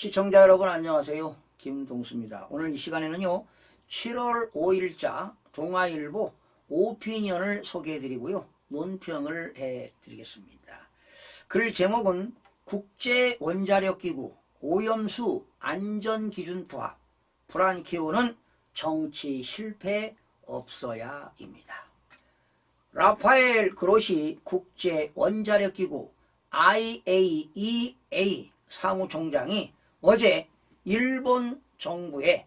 시청자 여러분 안녕하세요. 김동수입니다. 오늘 이 시간에는요 7월 5일자 동아일보 오피니언을 소개해드리고요 논평을 해드리겠습니다. 글 제목은 국제원자력기구 오염수 안전기준 부합 불안 키우는 정치 실패 없어야입니다. 라파엘 그로시 국제원자력기구 IAEA 사무총장이 어제 일본 정부의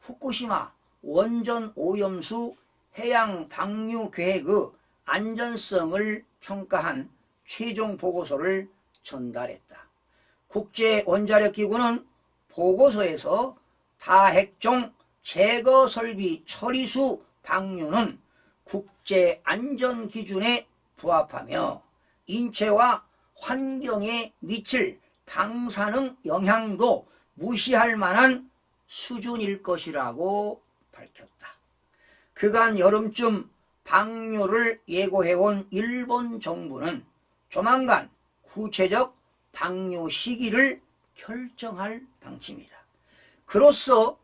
후쿠시마 원전 오염수 해양 방류 계획의 안전성을 평가한 최종 보고서를 전달했다. 국제원자력기구는 보고서에서 다핵종 제거 설비 처리수 방류는 국제안전기준에 부합하며 인체와 환경에 미칠 방사능 영향도 무시할 만한 수준일 것이라고 밝혔다. 그간 여름쯤 방류를 예고해온 일본 정부는 조만간 구체적 방류 시기를 결정할 방침이다. 그로써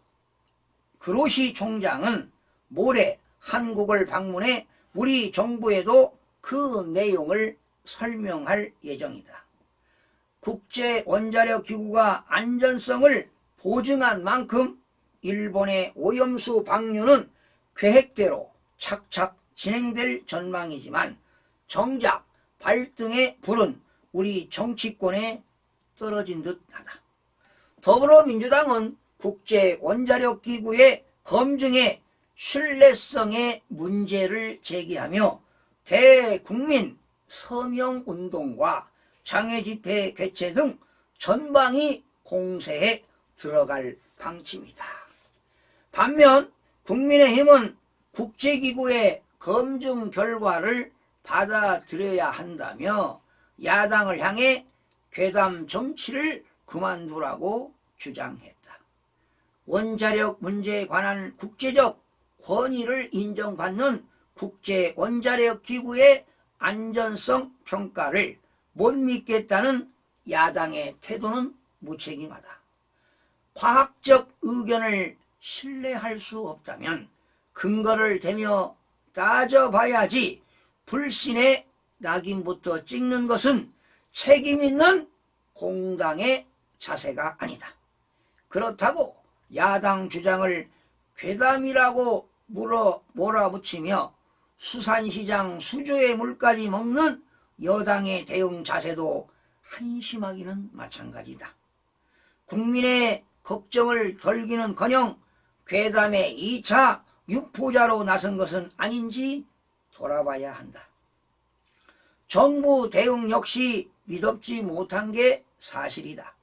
그로시 총장은 모레 한국을 방문해 우리 정부에도 그 내용을 설명할 예정이다. 국제원자력기구가 안전성을 보증한 만큼 일본의 오염수 방류는 계획대로 착착 진행될 전망이지만 정작 발등에 불은 우리 정치권에 떨어진 듯하다. 더불어민주당은 국제원자력기구의 검증에 신뢰성의 문제를 제기하며 대국민 서명운동과 장애집회 개최 등 전방위 공세에 들어갈 방침이다. 반면 국민의힘은 국제기구의 검증 결과를 받아들여야 한다며 야당을 향해 괴담 정치를 그만두라고 주장했다. 원자력 문제에 관한 국제적 권위를 인정받는 국제원자력기구의 안전성 평가를 못 믿겠다는 야당의 태도는 무책임하다. 과학적 의견을 신뢰할 수 없다면 근거를 대며 따져봐야지 불신의 낙인부터 찍는 것은 책임있는 공당의 자세가 아니다. 그렇다고 야당 주장을 괴담이라고 몰아붙이며 수산시장 수조의 물까지 먹는 여당의 대응 자세도 한심하기는 마찬가지다. 국민의 걱정을 덜기는커녕 괴담의 2차 유포자로 나선 것은 아닌지 돌아봐야 한다. 정부 대응 역시 믿업지 못한 게 사실이다.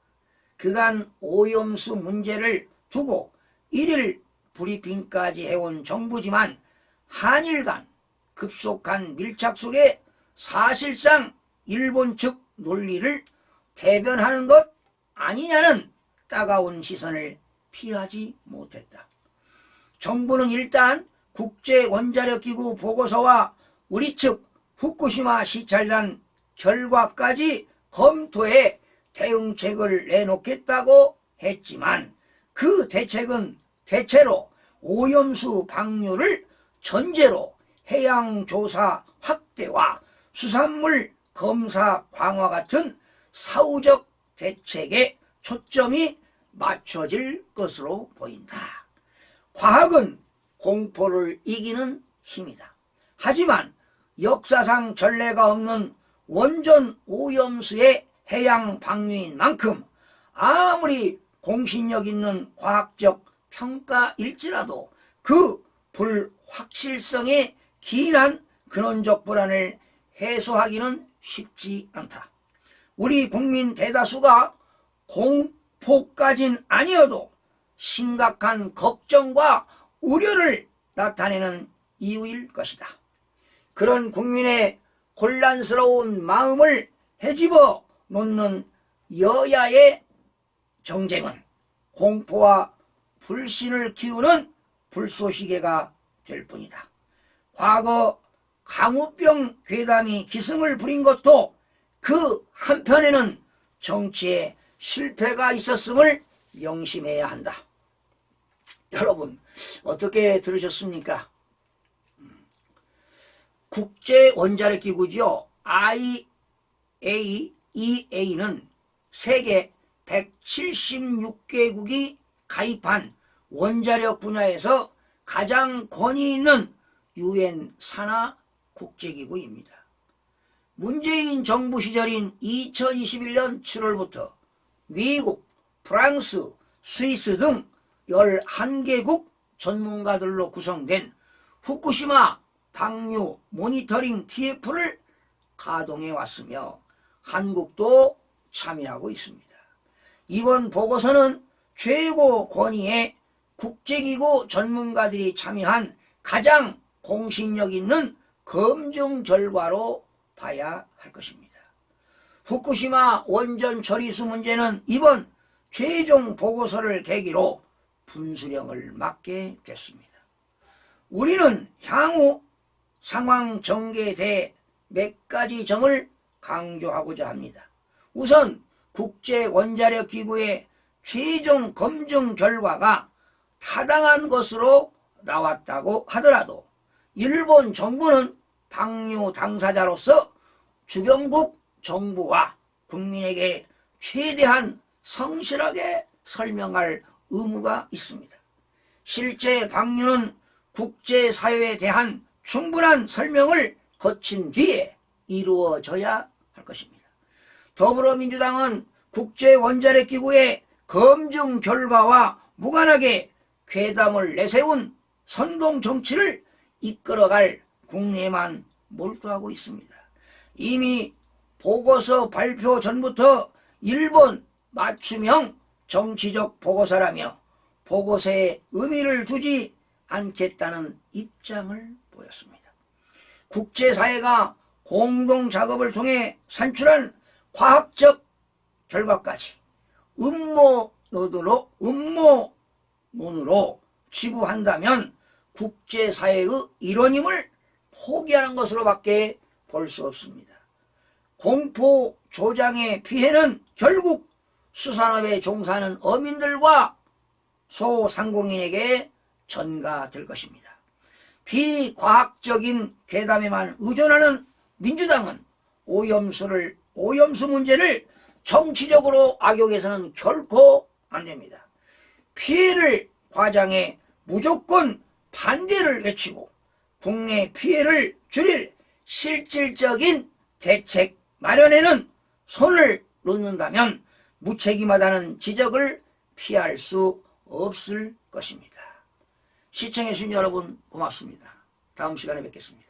그간 오염수 문제를 두고 1일 브리핑까지 해온 정부지만 한일 간 급속한 밀착 속에 사실상 일본 측 논리를 대변하는 것 아니냐는 따가운 시선을 피하지 못했다. 정부는 일단 국제원자력기구 보고서와 우리 측 후쿠시마 시찰단 결과까지 검토해 대응책을 내놓겠다고 했지만 그 대책은 대체로 오염수 방류를 전제로 해양조사 확대와 수산물 검사 강화 같은 사후적 대책에 초점이 맞춰질 것으로 보인다. 과학은 공포를 이기는 힘이다. 하지만 역사상 전례가 없는 원전 오염수의 해양 방류인 만큼 아무리 공신력 있는 과학적 평가일지라도 그 불확실성에 기인한 근원적 불안을 해소하기는 쉽지 않다. 우리 국민 대다수가 공포까진 아니어도 심각한 걱정과 우려를 나타내는 이유일 것이다. 그런 국민의 곤란스러운 마음을 헤집어 놓는 여야의 정쟁은 공포와 불신을 키우는 불쏘시개가 될 뿐이다. 과거 강우병 괴담이 기승을 부린 것도 그 한편에는 정치에 실패가 있었음을 명심해야 한다. 여러분 어떻게 들으셨습니까? 국제원자력기구죠. IAEA는 세계 176개국이 가입한 원자력 분야에서 가장 권위 있는 유엔 산하 국제기구입니다. 문재인 정부 시절인 2021년 7월부터 미국, 프랑스, 스위스 등 11개국 전문가들로 구성된 후쿠시마 방류 모니터링 TF를 가동해 왔으며 한국도 참여하고 있습니다. 이번 보고서는 최고 권위의 국제기구 전문가들이 참여한 가장 공신력 있는 검증 결과로 봐야 할 것입니다. 후쿠시마 원전 처리수 문제는 이번 최종 보고서를 계기로 분수령을 맞게 됐습니다. 우리는 향후 상황 전개에 대해 몇 가지 점을 강조하고자 합니다. 우선 국제원자력기구의 최종 검증 결과가 타당한 것으로 나왔다고 하더라도 일본 정부는 방류 당사자로서 주변국 정부와 국민에게 최대한 성실하게 설명할 의무가 있습니다. 실제 방류는 국제사회에 대한 충분한 설명을 거친 뒤에 이루어져야 할 것입니다. 더불어민주당은 국제원자력기구의 검증 결과와 무관하게 괴담을 내세운 선동정치를 이끌어갈 국내에만 몰두하고 있습니다. 이미 보고서 발표 전부터 일본 맞춤형 정치적 보고서라며 보고서에 의미를 두지 않겠다는 입장을 보였습니다. 국제사회가 공동작업을 통해 산출한 과학적 결과까지 음모론으로 치부한다면 국제사회의 일원임을 포기하는 것으로밖에 볼 수 없습니다. 공포 조장의 피해는 결국 수산업에 종사하는 어민들과 소상공인에게 전가될 것입니다. 비과학적인 괴담에만 의존하는 민주당은 오염수 문제를 정치적으로 악용해서는 결코 안 됩니다. 피해를 과장해 무조건 반대를 외치고 국내 피해를 줄일 실질적인 대책 마련에는 손을 놓는다면 무책임하다는 지적을 피할 수 없을 것입니다. 시청해주신 여러분 고맙습니다. 다음 시간에 뵙겠습니다.